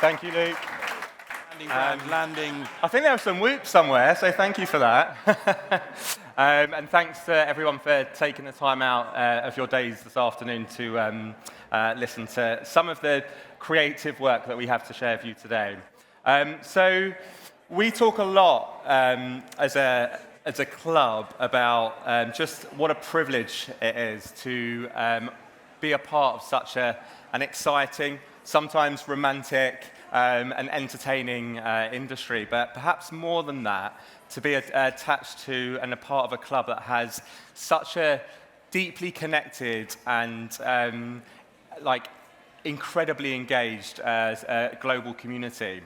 Thank you, Luke. Landing. I think there was some whoops somewhere, so thank you for that. And thanks to everyone for taking the time out of your days this afternoon to listen to some of the creative work that we have to share with you today. So we talk a lot as a club about just what a privilege it is to be a part of such an exciting, sometimes romantic, and entertaining industry, but perhaps more than that, to be attached to and a part of a club that has such a deeply connected and incredibly engaged global community.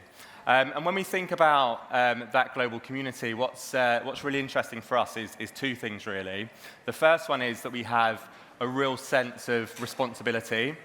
And when we think about that global community, what's really interesting for us is two things, really. The first one is that we have a real sense of responsibility.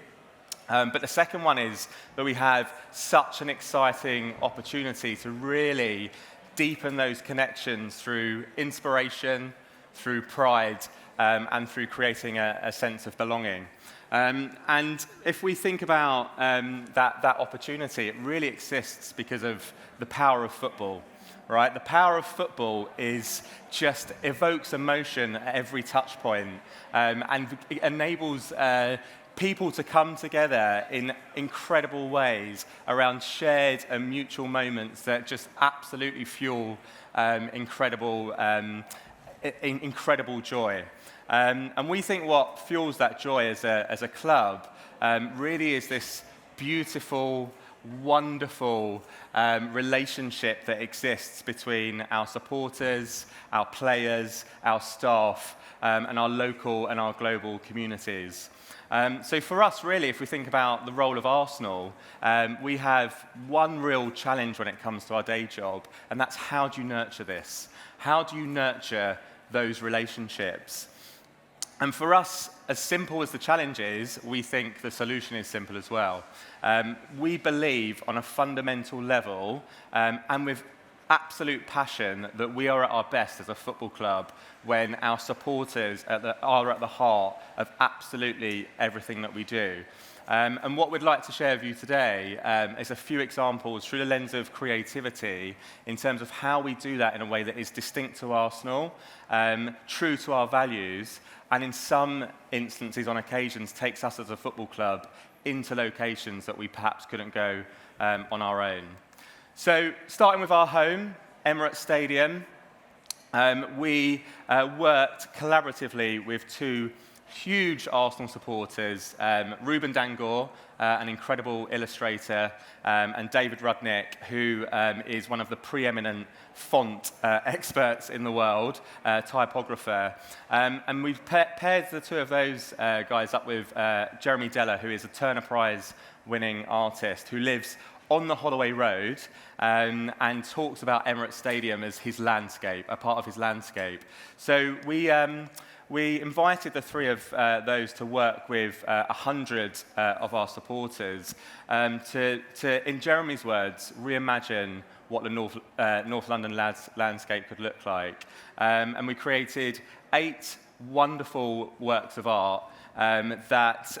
But the second one is that we have such an exciting opportunity to really deepen those connections through inspiration, through pride, and through creating a sense of belonging. And if we think about that opportunity, it really exists because of the power of football, right? The power of football just evokes emotion at every touch point, and it enables people to come together in incredible ways around shared and mutual moments that just absolutely fuel incredible joy. And we think what fuels that joy as a club really is this beautiful, wonderful relationship that exists between our supporters, our players, our staff, and our local and our global communities. So for us, really, if we think about the role of Arsenal, we have one real challenge when it comes to our day job, and that's how do you nurture this? How do you nurture those relationships? And for us, as simple as the challenge is, we think the solution is simple as well. We believe on a fundamental level, and with absolute passion, that we are at our best as a football club when our supporters are at the heart of absolutely everything that we do. And what we'd like to share with you today is a few examples through the lens of creativity in terms of how we do that in a way that is distinct to Arsenal, true to our values, and in some instances, on occasions, takes us as a football club into locations that we perhaps couldn't go on our own. So, starting with our home, Emirates Stadium, we worked collaboratively with two huge Arsenal supporters, Ruben Dangor, an incredible illustrator, and David Rudnick, who is one of the preeminent font experts in the world, typographer. And we've paired the two of those guys up with Jeremy Deller, who is a Turner Prize-winning artist who lives on the Holloway Road, and talks about Emirates Stadium as his landscape, a part of his landscape. So we invited the three of those to work with 100 of our supporters to, in Jeremy's words, reimagine what the North London landscape could look like. And we created 8 wonderful works of art that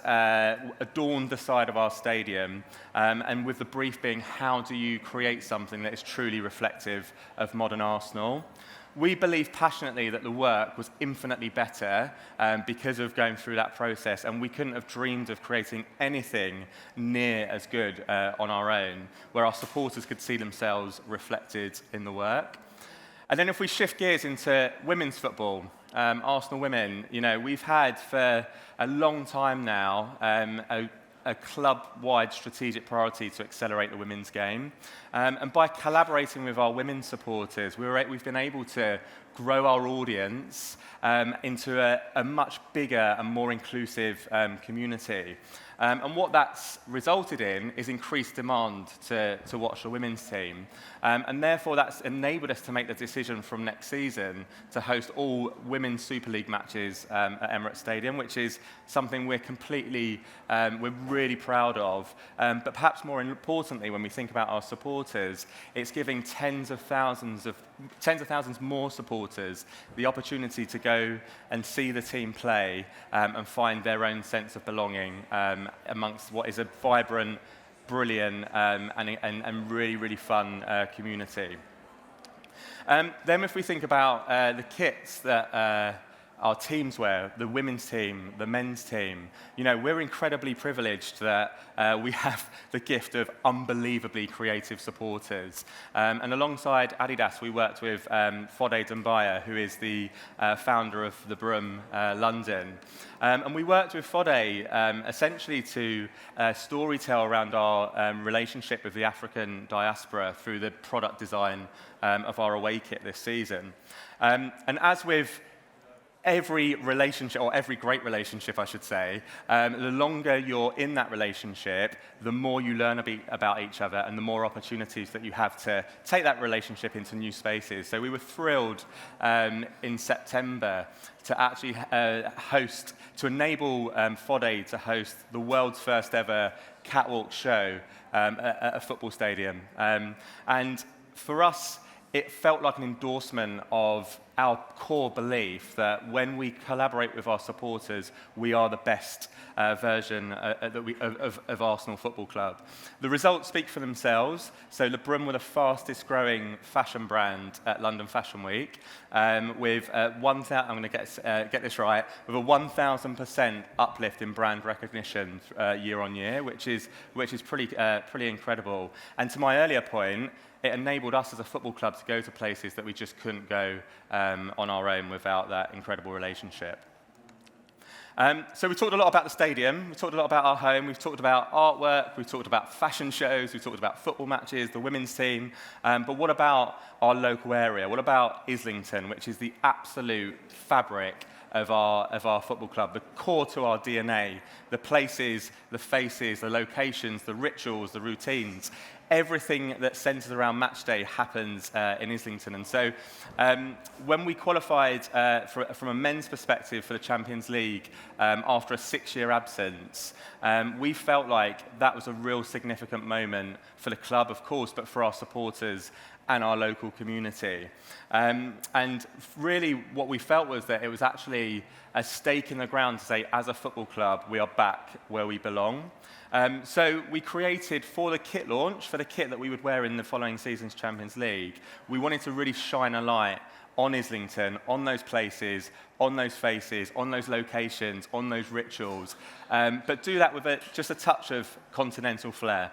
adorned the side of our stadium, and with the brief being, how do you create something that is truly reflective of modern Arsenal? We believe passionately that the work was infinitely better because of going through that process, and we couldn't have dreamed of creating anything near as good on our own, where our supporters could see themselves reflected in the work. And then if we shift gears into women's football, Arsenal women, we've had for a long time now a club-wide strategic priority to accelerate the women's game. And by collaborating with our women's supporters, we've been able to grow our audience into a much bigger and more inclusive community. And what that's resulted in is increased demand to watch the women's team. And therefore, that's enabled us to make the decision from next season to host all women's Super League matches at Emirates Stadium, which is something we're really proud of. But perhaps more importantly, when we think about our supporters, it's giving tens of thousands more supporters the opportunity to go and see the team play and find their own sense of belonging amongst what is a vibrant, brilliant and really, really fun community. Then if we think about the kits that our teams wear, the women's team, the men's team, we're incredibly privileged that we have the gift of unbelievably creative supporters. And alongside Adidas, we worked with Fode Dumbaya, who is the founder of the Broom London. And we worked with Fode essentially to storytell around our relationship with the African diaspora through the product design of our away kit this season. And as with every relationship, or every great relationship, I should say, the longer you're in that relationship, the more you learn about each other and the more opportunities that you have to take that relationship into new spaces. So we were thrilled in September to actually to enable Fode to host the world's first ever catwalk show at a football stadium. And for us, it felt like an endorsement of our core belief that when we collaborate with our supporters, we are the best version of Arsenal Football Club. The results speak for themselves. So Le Brum were the fastest growing fashion brand at London Fashion Week, with I'm going to get this right, with a 1,000% uplift in brand recognition year on year, which is pretty incredible. And to my earlier point, it enabled us as a football club to go to places that we just couldn't go on our own without that incredible relationship. So we talked a lot about the stadium, we talked a lot about our home, we've talked about artwork, we've talked about fashion shows, we've talked about football matches, the women's team, but what about our local area? What about Islington, which is the absolute fabric of our football club, the core to our DNA, the places, the faces, the locations, the rituals, the routines. Everything that centres around match day happens in Islington. And so when we qualified from a men's perspective for the Champions League after a 6-year absence, we felt like that was a real significant moment for the club, of course, but for our supporters and our local community. And really what we felt was that it was actually a stake in the ground to say, as a football club, we are back where we belong. So we created, for the kit launch, for the kit that we would wear in the following season's Champions League, we wanted to really shine a light on Islington, on those places, on those faces, on those locations, on those rituals, but do that with just a touch of continental flair.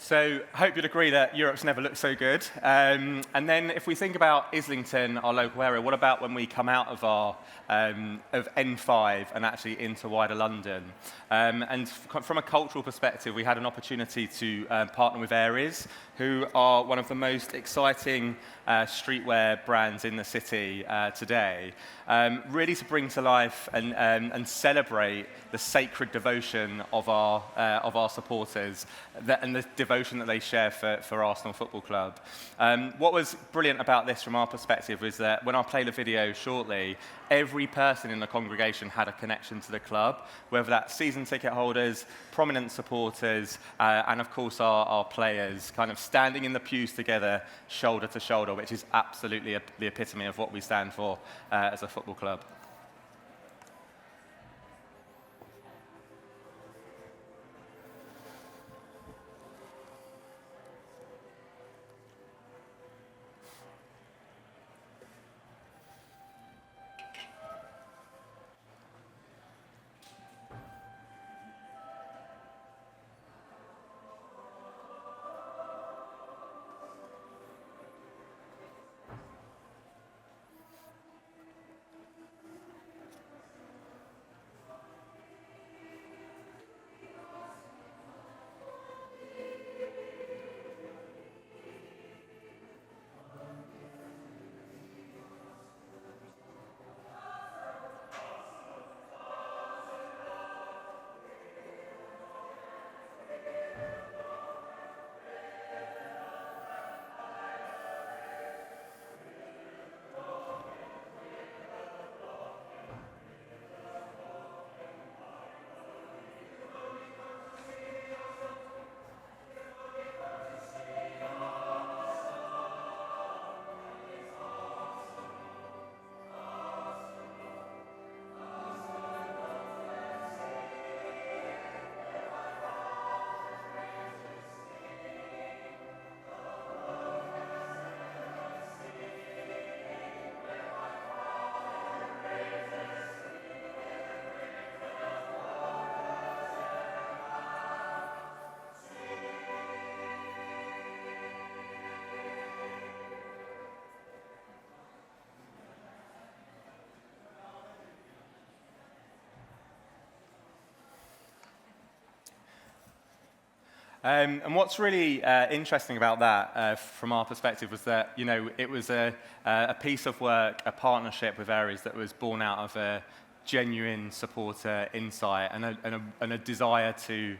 So I hope you'd agree that Europe's never looked so good. And then if we think about Islington, our local area, what about when we come out of our of N5 and actually into wider London? And from a cultural perspective, we had an opportunity to partner with Aries, who are one of the most exciting streetwear brands in the city today, really to bring to life and celebrate the sacred devotion of our supporters and the devotion that they share for Arsenal Football Club. What was brilliant about this from our perspective was that when I'll play the video shortly, every person in the congregation had a connection to the club, whether that's season ticket holders, prominent supporters, and of course our players, kind of standing in the pews together, shoulder to shoulder, which is absolutely the epitome of what we stand for as a football club. And what's really interesting about that, from our perspective, was that it was a piece of work, a partnership with Aries that was born out of a genuine supporter insight and a desire to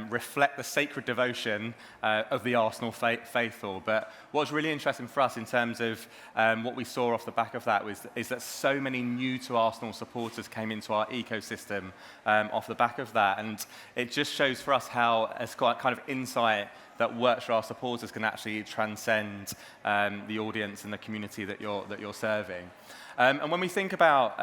reflect the sacred devotion of the Arsenal faithful. But what's really interesting for us in terms of what we saw off the back of that is that so many new to Arsenal supporters came into our ecosystem off the back of that. And it just shows for us how a kind of insight that works for our supporters can actually transcend the audience and the community that you're serving. And when we think about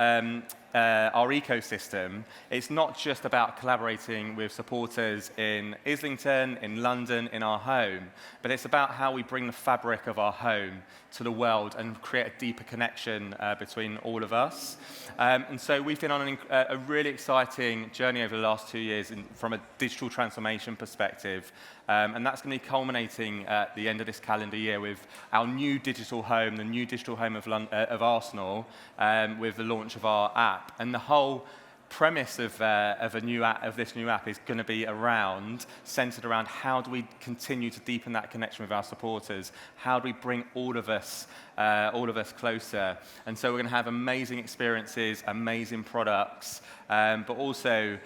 our ecosystem, it's not just about collaborating with supporters in Islington, in London, in our home, but it's about how we bring the fabric of our home to the world and create a deeper connection between all of us. And so we've been on a really exciting journey over the last 2 years from a digital transformation perspective. And that's going to be culminating at the end of this calendar year with our new digital home, the new digital home of Arsenal, with the launch of our app. And the whole premise of this new app is going to be centered around how do we continue to deepen that connection with our supporters? How do we bring all of us closer? And so we're going to have amazing experiences, amazing products, but also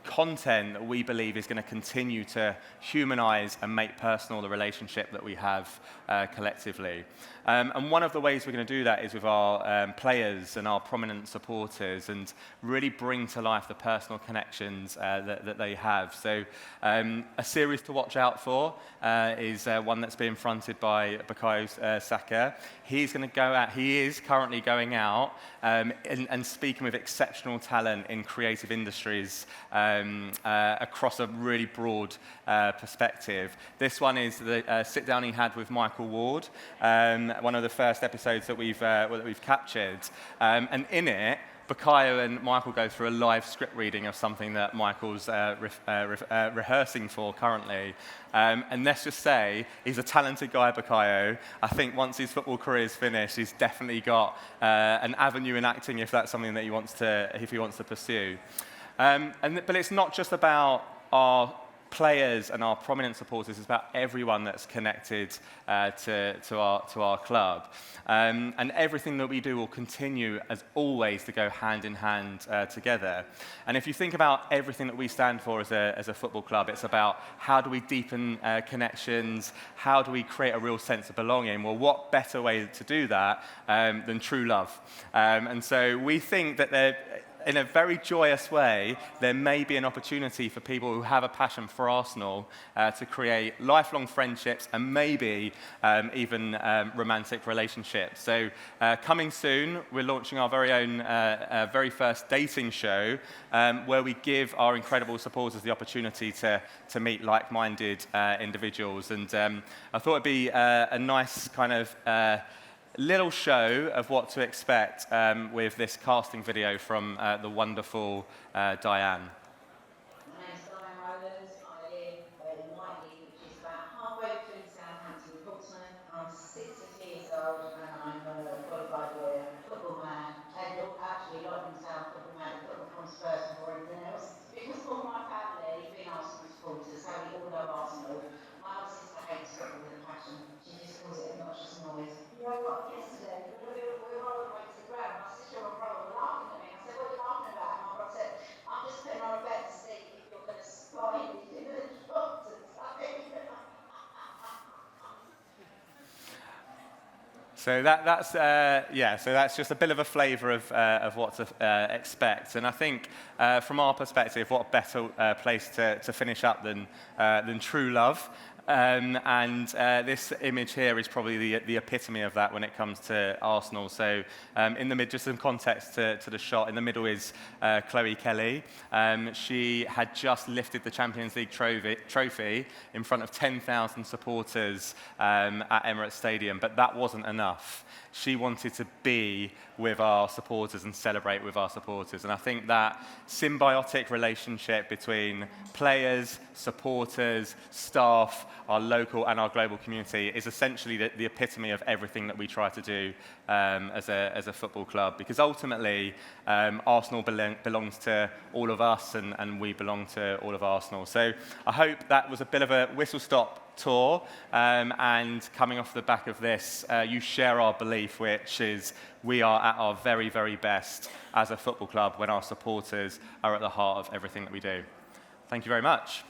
content that we believe is going to continue to humanize and make personal the relationship that we have collectively. And one of the ways we're going to do that is with our players and our prominent supporters and really bring to life the personal connections that they have. So a series to watch out for is one that's being fronted by Bukayo Saka. He is currently going out and speaking with exceptional talent in creative industries across a really broad perspective. This one is the sit-down he had with Michael Ward, one of the first episodes that we've captured. And in it, Bukayo and Michael go through a live script reading of something that Michael's rehearsing for currently. And let's just say, he's a talented guy, Bukayo. I think once his football career is finished, he's definitely got an avenue in acting if that's something that he wants to pursue. But it's not just about our players and our prominent supporters, it's about everyone that's connected to our club. And everything that we do will continue, as always, to go hand in hand together. And if you think about everything that we stand for as a football club, it's about how do we deepen connections, how do we create a real sense of belonging? Well, what better way to do that than true love? And so we think that in a very joyous way, there may be an opportunity for people who have a passion for Arsenal to create lifelong friendships and maybe even romantic relationships. So coming soon, we're launching our very own, very first dating show where we give our incredible supporters the opportunity to meet like-minded individuals. And I thought it'd be a nice kind of little show of what to expect with this casting video from the wonderful Diane. My name's Diane Rowland. I live in Whiteley, which is about halfway between Southampton and Portsmouth. I'm 62 years old and I'm a qualified lawyer, football man, and actually, like himself, football man, football comes first before anything else. Because all my family have been Arsenal supporters, so we all love Arsenal. My older sister hates football with a passion. She just calls it obnoxious noise. You know what? Yesterday, we were on the way to the ground. My sister and my brother were laughing at me. I said, "What are you laughing about?" And my brother said, "I'm just putting on a bet to see if you're going to spy me in the shop today." So that's just a bit of a flavour of what to expect. And I think from our perspective, what better place to finish up than true love. This image here is probably the epitome of that when it comes to Arsenal. So in the mid, just some context to the shot, in the middle is Chloe Kelly. She had just lifted the Champions League trophy in front of 10,000 supporters at Emirates Stadium, but that wasn't enough. She wanted to be with our supporters and celebrate with our supporters. And I think that symbiotic relationship between players, supporters, staff, our local and our global community is essentially the epitome of everything that we try to do as a football club. Because ultimately, Arsenal belongs to all of us, and we belong to all of Arsenal. So I hope that was a bit of a whistle-stop tour, and coming off the back of this, you share our belief, which is we are at our very, very best as a football club when our supporters are at the heart of everything that we do. Thank you very much.